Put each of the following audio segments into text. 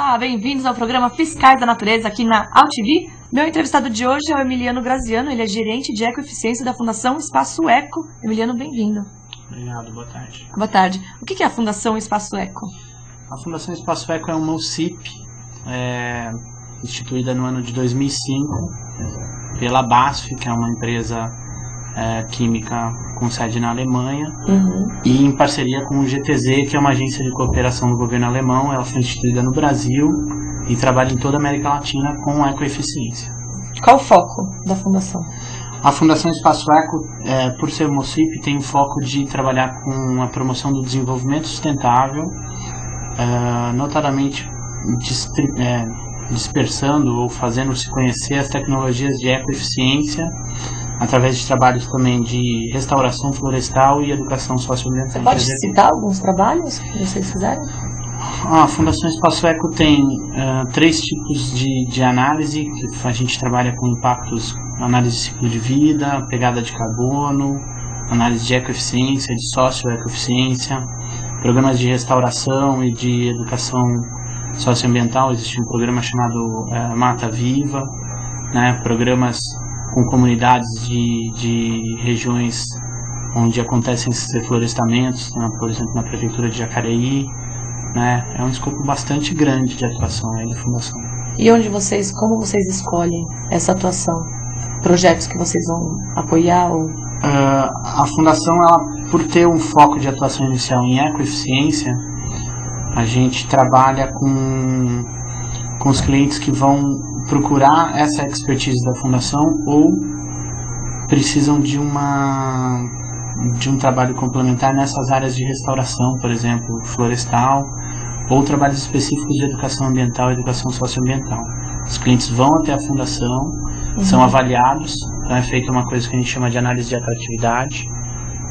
Olá, bem-vindos ao programa Fiscais da Natureza aqui na AltV. Meu entrevistado de hoje é o Emiliano Graziano, ele é gerente de ecoeficiência da Fundação Espaço Eco. Emiliano, bem-vindo. Obrigado, boa tarde. Boa tarde. O que é a Fundação Espaço Eco? A Fundação Espaço Eco é uma UCIP, instituída no ano de 2005 pela BASF, que é uma empresa química com sede na Alemanha, e em parceria com o GTZ, que é uma agência de cooperação do governo alemão. Ela foi instituída no Brasil e trabalha em toda a América Latina com ecoeficiência. Qual o foco da Fundação? A Fundação Espaço Eco, por ser uma UCIP, tem o foco de trabalhar com a promoção do desenvolvimento sustentável, notadamente dispersando ou fazendo-se conhecer as tecnologias de ecoeficiência, através de trabalhos também de restauração florestal e educação socioambiental. Você pode citar alguns trabalhos que vocês fizeram? A Fundação Espaço Eco tem 3 tipos de análise, que a gente trabalha com impactos, análise de ciclo de vida, pegada de carbono, análise de ecoeficiência, de socioecoeficiência, programas de restauração e de educação socioambiental. Existe um programa chamado Mata Viva, né, programas com comunidades de regiões onde acontecem esses reflorestamentos, por exemplo, na prefeitura de Jacareí, né? É um escopo bastante grande de atuação aí da Fundação. E como vocês escolhem essa atuação? Projetos que vocês vão apoiar? A Fundação, por ter um foco de atuação inicial em ecoeficiência, a gente trabalha com os clientes que vão procurar essa expertise da Fundação ou precisam de um trabalho complementar nessas áreas de restauração, por exemplo, florestal, ou trabalhos específicos de educação ambiental e educação socioambiental. Os clientes vão até a Fundação, são avaliados, então é feita uma coisa que a gente chama de análise de atratividade.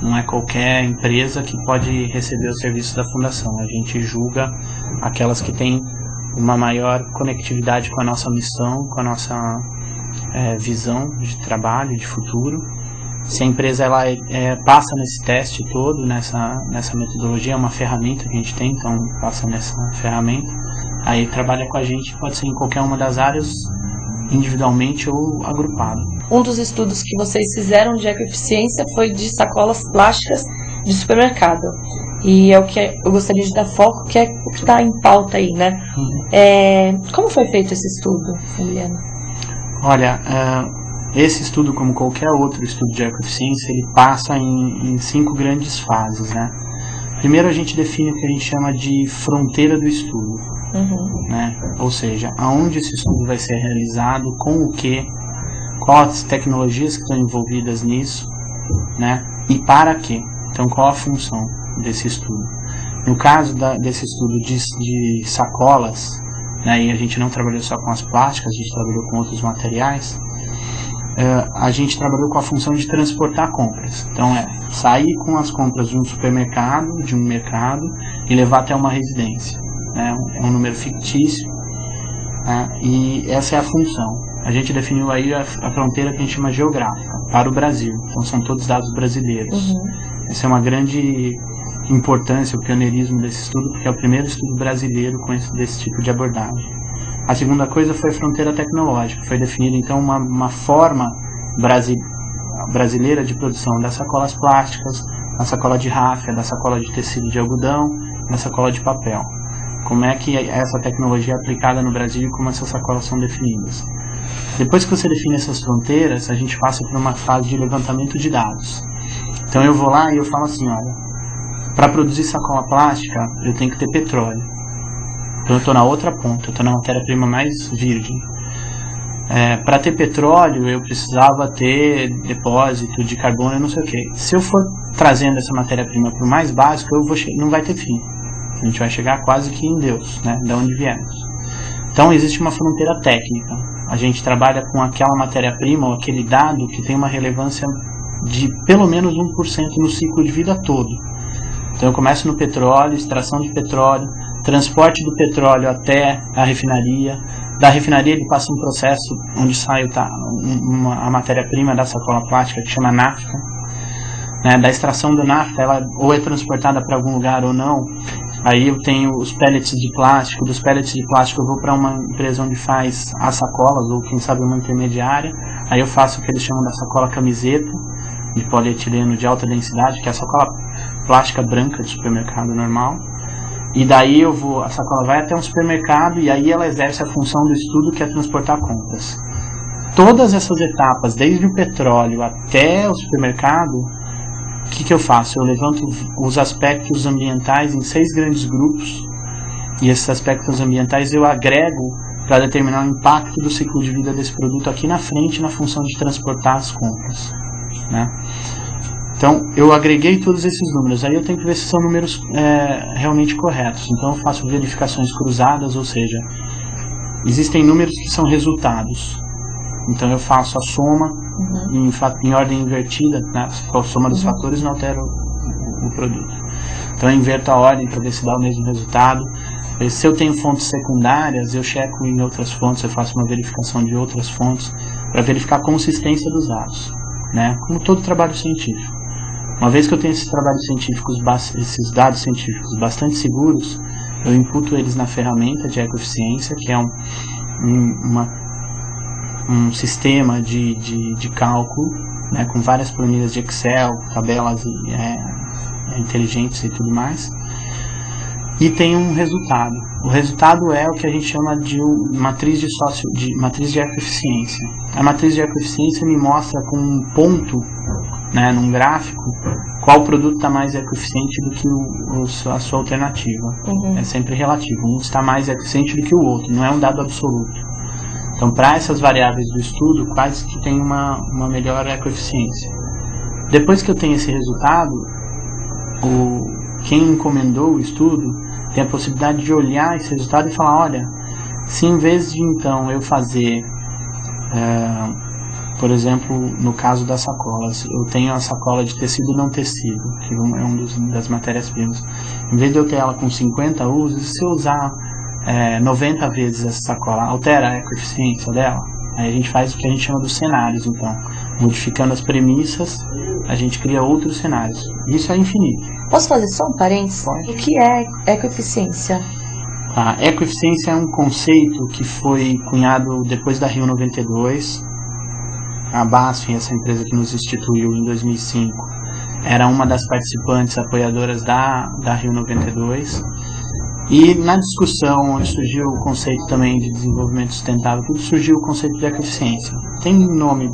Não é qualquer empresa que pode receber o serviço da Fundação. A gente julga aquelas que têm uma maior conectividade com a nossa missão, com a nossa visão de trabalho, de futuro. Se a empresa passa nesse teste todo, nessa metodologia, é uma ferramenta que a gente tem, então passa nessa ferramenta, aí trabalha com a gente, pode ser em qualquer uma das áreas, individualmente ou agrupado. Um dos estudos que vocês fizeram de ecoeficiência foi de sacolas plásticas de supermercado. E é o que eu gostaria de dar foco, que é o que está em pauta aí, né? Como foi feito esse estudo, Emiliano? Olha, esse estudo, como qualquer outro estudo de ecoeficiência, ele passa em 5 grandes fases, né? Primeiro a gente define o que a gente chama de fronteira do estudo, né? Ou seja, aonde esse estudo vai ser realizado, com o que, quais tecnologias que estão envolvidas nisso, né? E para quê? Então, qual a função desse estudo? No caso desse estudo de sacolas, né, e a gente não trabalhou só com as plásticas, a gente trabalhou com outros materiais, a gente trabalhou com a função de transportar compras. Então sair com as compras de um supermercado, de um mercado, e levar até uma residência, né? É um número fictício, né? E essa é a função. A gente definiu aí a fronteira que a gente chama geográfica, para o Brasil. Então são todos dados brasileiros. Essa é uma grande importância, o pioneirismo desse estudo, porque é o primeiro estudo brasileiro com desse tipo de abordagem. A segunda coisa foi a fronteira tecnológica. Foi definida então uma forma brasileira de produção das sacolas plásticas, da sacola de ráfia, da sacola de tecido de algodão, da sacola de papel. Como é que essa tecnologia é aplicada no Brasil e como essas sacolas são definidas. Depois que você define essas fronteiras, a gente passa por uma fase de levantamento de dados. Então eu vou lá e eu falo assim, olha, para produzir sacola plástica eu tenho que ter petróleo. Então eu estou na outra ponta, eu estou na matéria-prima mais virgem. Para ter petróleo eu precisava ter depósito de carbono e não sei o que. Se eu for trazendo essa matéria-prima para o mais básico, não vai ter fim. A gente vai chegar quase que em Deus, né, de onde viemos. Então existe uma fronteira técnica. A gente trabalha com aquela matéria-prima ou aquele dado que tem uma relevância de pelo menos 1% no ciclo de vida todo. Então eu começo no petróleo, extração de petróleo, transporte do petróleo até a refinaria. Da refinaria ele passa um processo onde sai a matéria-prima da sacola plástica, que chama nafta. Da extração do nafta, ela ou é transportada para algum lugar ou não. Aí eu tenho os pellets de plástico. Dos pellets de plástico eu vou para uma empresa onde faz as sacolas, ou quem sabe uma intermediária. Aí eu faço o que eles chamam da sacola camiseta, de polietileno de alta densidade, que é a sacola plástica branca de supermercado normal. E daí a sacola vai até um supermercado e aí ela exerce a função do estudo, que é transportar compras. Todas essas etapas, desde o petróleo até o supermercado, o que eu faço? Eu levanto os aspectos ambientais em 6 grandes grupos, e esses aspectos ambientais eu agrego para determinar o impacto do ciclo de vida desse produto aqui na frente, na função de transportar as compras, né? Então, eu agreguei todos esses números, aí eu tenho que ver se são números realmente corretos. Então, eu faço verificações cruzadas, ou seja, existem números que são resultados. Então, eu faço a soma em ordem invertida, né? A soma dos fatores não altera o produto. Então, eu inverto a ordem para ver se dá o mesmo resultado. Se eu tenho fontes secundárias, eu checo em outras fontes, eu faço uma verificação de outras fontes para verificar a consistência dos dados, né? Como todo trabalho científico. Uma vez que eu tenho esses trabalhos científicos, esses dados científicos bastante seguros, eu imputo eles na ferramenta de ecoeficiência, que é um sistema de cálculo, né, com várias planilhas de Excel, tabelas inteligentes e tudo mais. E tem um resultado. O resultado é o que a gente chama de matriz de ecoeficiência. A matriz de ecoeficiência me mostra com um ponto, né, num gráfico, qual produto está mais ecoeficiente do que a sua alternativa. É sempre relativo. Um está mais ecoeficiente do que o outro, não é um dado absoluto. Então, para essas variáveis do estudo, quais que tem uma melhor ecoeficiência? Depois que eu tenho esse resultado, quem encomendou o estudo tem a possibilidade de olhar esse resultado e falar, olha, se em vez de então eu fazer, por exemplo, no caso das sacolas, eu tenho a sacola de tecido não tecido, que é das matérias-primas. Em vez de eu ter ela com 50 usos, se eu usar 90 vezes essa sacola, altera a ecoeficiência dela? Aí a gente faz o que a gente chama dos cenários, então. Modificando as premissas, a gente cria outros cenários. Isso é infinito. Posso fazer só um parênteses? Pode. O que é ecoeficiência? A ecoeficiência é um conceito que foi cunhado depois da Rio 92. A BASF, essa empresa que nos instituiu em 2005, era uma das participantes apoiadoras da Rio 92. E na discussão, onde surgiu o conceito também de desenvolvimento sustentável, tudo surgiu o conceito de ecoeficiência. Tem um nome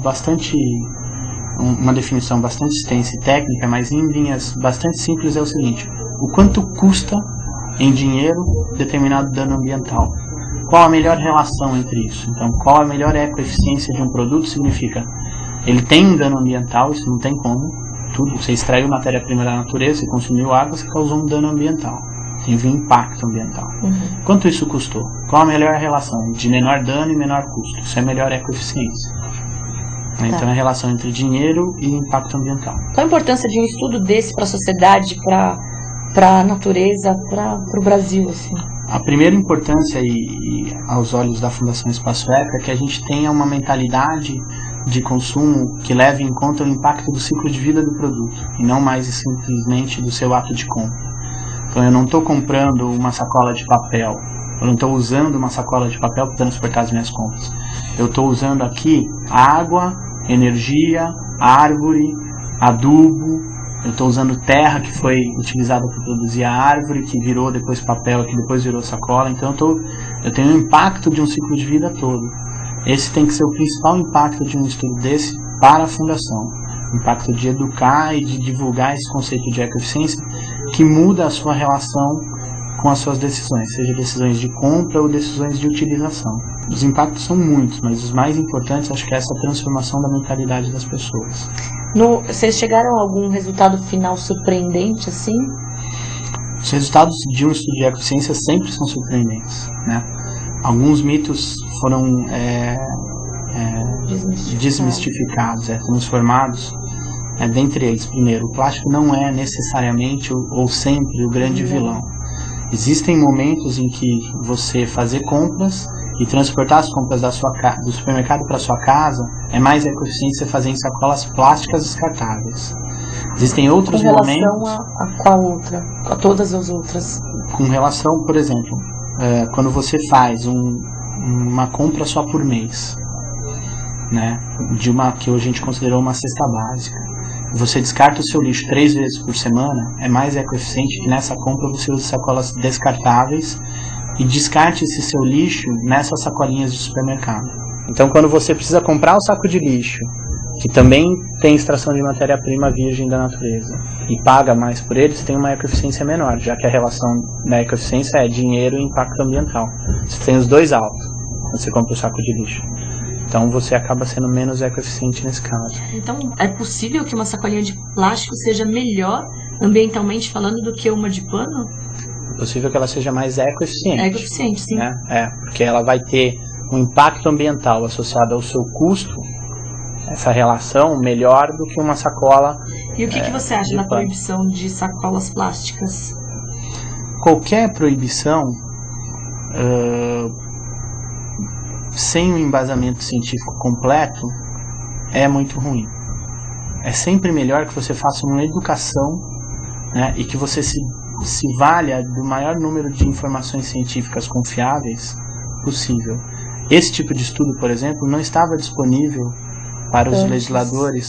uma definição bastante extensa e técnica, mas em linhas bastante simples é o seguinte: o quanto custa em dinheiro determinado dano ambiental. Qual a melhor relação entre isso? Então, qual a melhor ecoeficiência de um produto significa, ele tem um dano ambiental, isso não tem como, você extraiu matéria-prima da natureza, você consumiu água, você causou um dano ambiental. Teve um impacto ambiental. Quanto isso custou? Qual a melhor relação de menor dano e menor custo? Isso é melhor ecoeficiência. Então é a relação entre dinheiro e impacto ambiental. Qual a importância de um estudo desse para a sociedade, para a natureza, para o Brasil, assim? A primeira importância, e aos olhos da Fundação Espaço Eco, é que a gente tenha uma mentalidade de consumo que leve em conta o impacto do ciclo de vida do produto, e não mais simplesmente do seu ato de compra. Então eu não estou comprando uma sacola de papel, eu não estou usando uma sacola de papel para transportar as minhas compras. Eu estou usando aqui água, energia, árvore, adubo, eu estou usando terra que foi utilizada para produzir a árvore, que virou depois papel, que depois virou sacola. Então eu tenho um impacto de um ciclo de vida todo. Esse tem que ser o principal impacto de um estudo desse para a Fundação. O impacto de educar e de divulgar esse conceito de ecoeficiência que muda a sua relação com as suas decisões, seja decisões de compra ou decisões de utilização. Os impactos são muitos, mas os mais importantes acho que é essa transformação da mentalidade das pessoas. Vocês chegaram a algum resultado final surpreendente, assim? Os resultados de um estudo de ecoeficiência sempre são surpreendentes, né? Alguns mitos foram desmistificados, transformados. Dentre eles, primeiro, o plástico não é necessariamente ou sempre o grande vilão. Existem momentos em que você fazer compras e transportar as compras do supermercado para sua casa é mais ecoeficiente você fazer em sacolas plásticas descartáveis. Existem outros momentos... Com relação a qual outra? A todas as outras? Com relação, por exemplo, quando você faz uma compra só por mês, né, de uma que a gente considerou uma cesta básica, você descarta o seu lixo 3 vezes por semana, é mais ecoeficiente que nessa compra você use sacolas descartáveis e descarte esse seu lixo nessas sacolinhas de supermercado. Então, quando você precisa comprar o saco de lixo, que também tem extração de matéria-prima virgem da natureza, e paga mais por eles, tem uma ecoeficiência menor, já que a relação da ecoeficiência é dinheiro e impacto ambiental. Você tem os dois altos quando você compra o saco de lixo. Então você acaba sendo menos ecoeficiente nesse caso. Então é possível que uma sacolinha de plástico seja melhor, ambientalmente falando, do que uma de pano? É possível que ela seja mais ecoeficiente. Ecoeficiente, sim. Né? Porque ela vai ter um impacto ambiental associado ao seu custo, essa relação melhor do que uma sacola. E o que você acha da pano. proibição de sacolas plásticas? Qualquer proibição sem um embasamento científico completo é muito ruim. É sempre melhor que você faça uma educação, né, e que você se valha do maior número de informações científicas confiáveis possível. Esse tipo de estudo, por exemplo, não estava disponível para os legisladores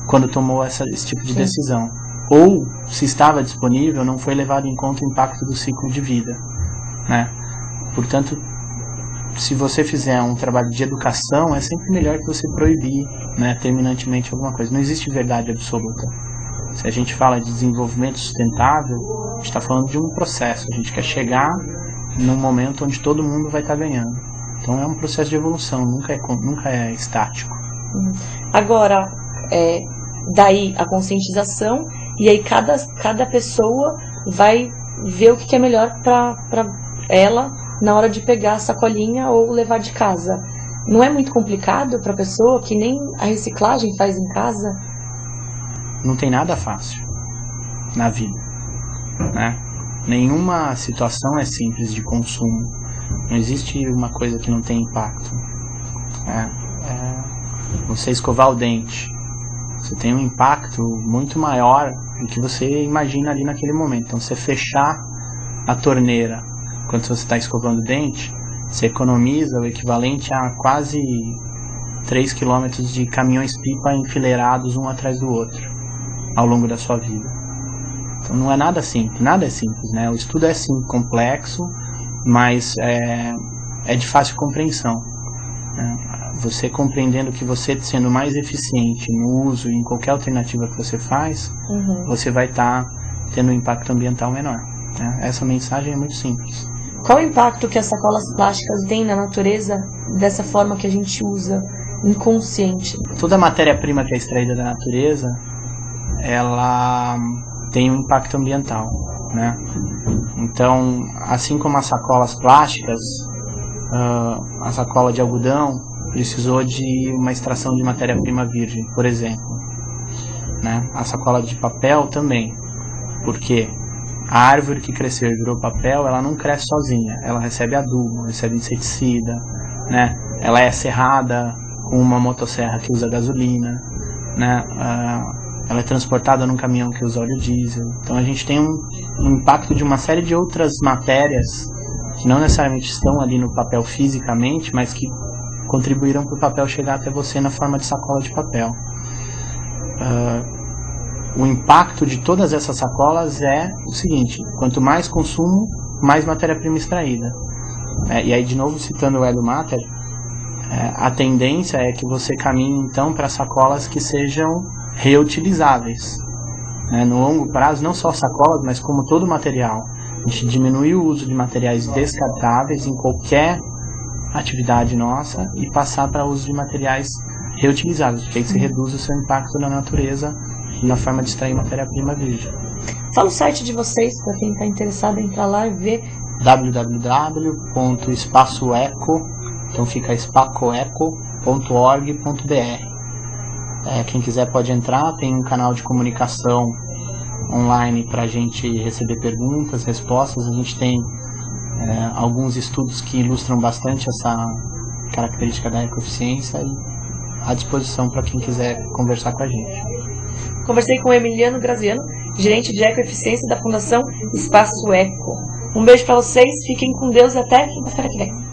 quando tomou esse tipo de decisão. Ou, se estava disponível, não foi levado em conta o impacto do ciclo de vida, né? Portanto, se você fizer um trabalho de educação, é sempre melhor que você proibir, né, terminantemente alguma coisa. Não existe verdade absoluta. Se a gente fala de desenvolvimento sustentável, a gente está falando de um processo. A gente quer chegar num momento onde todo mundo vai estar ganhando. Então é um processo de evolução, nunca é estático. Agora, daí a conscientização, e aí cada pessoa vai ver o que é melhor para ela na hora de pegar a sacolinha ou levar de casa. Não é muito complicado para a pessoa, que nem a reciclagem faz em casa? Não tem nada fácil na vida, né? Nenhuma situação é simples de consumo. Não existe uma coisa que não tem impacto. Você escovar o dente, você tem um impacto muito maior do que você imagina ali naquele momento. Então, você fechar a torneira quando você está escovando o dente, você economiza o equivalente a quase 3 km de caminhões-pipa enfileirados um atrás do outro ao longo da sua vida. Então não é nada simples, nada é simples, né? O estudo é sim complexo, mas é de fácil compreensão, né? Você compreendendo que você sendo mais eficiente no uso e em qualquer alternativa que você faz, você vai estar tendo um impacto ambiental menor, né? Essa mensagem é muito simples. Qual o impacto que as sacolas plásticas têm na natureza dessa forma que a gente usa, inconsciente? Toda matéria-prima que é extraída da natureza, ela tem um impacto ambiental, né? Então, assim como as sacolas plásticas, a sacola de algodão precisou de uma extração de matéria-prima virgem, por exemplo, né? A sacola de papel também, porque a árvore que cresceu e virou papel, ela não cresce sozinha, ela recebe adubo, recebe inseticida, né? Ela é serrada com uma motosserra que usa gasolina, né? Ela é transportada num caminhão que usa óleo diesel. Então a gente tem um impacto de uma série de outras matérias que não necessariamente estão ali no papel fisicamente, mas que contribuíram para o papel chegar até você na forma de sacola de papel. O impacto de todas essas sacolas é o seguinte: quanto mais consumo, mais matéria-prima extraída. E aí, de novo, citando o Hélio Matter, a tendência é que você caminhe então para sacolas que sejam reutilizáveis. No longo prazo, não só sacolas, mas como todo material. A gente diminui o uso de materiais descartáveis em qualquer atividade nossa e passar para o uso de materiais reutilizáveis, porque aí você reduz o seu impacto na natureza na forma de extrair matéria-prima virgem. Fala o site de vocês para quem está interessado em entrar lá e ver. www.espaçoeco, então fica espacoeco.org.br. Quem quiser pode entrar, tem um canal de comunicação online para a gente receber perguntas, respostas. A gente tem alguns estudos que ilustram bastante essa característica da ecoeficiência e à disposição para quem quiser conversar com a gente. conversei com o Emiliano Graziano, gerente de Ecoeficiência da Fundação Espaço Eco. Um beijo para vocês, fiquem com Deus e até quinta-feira que vem.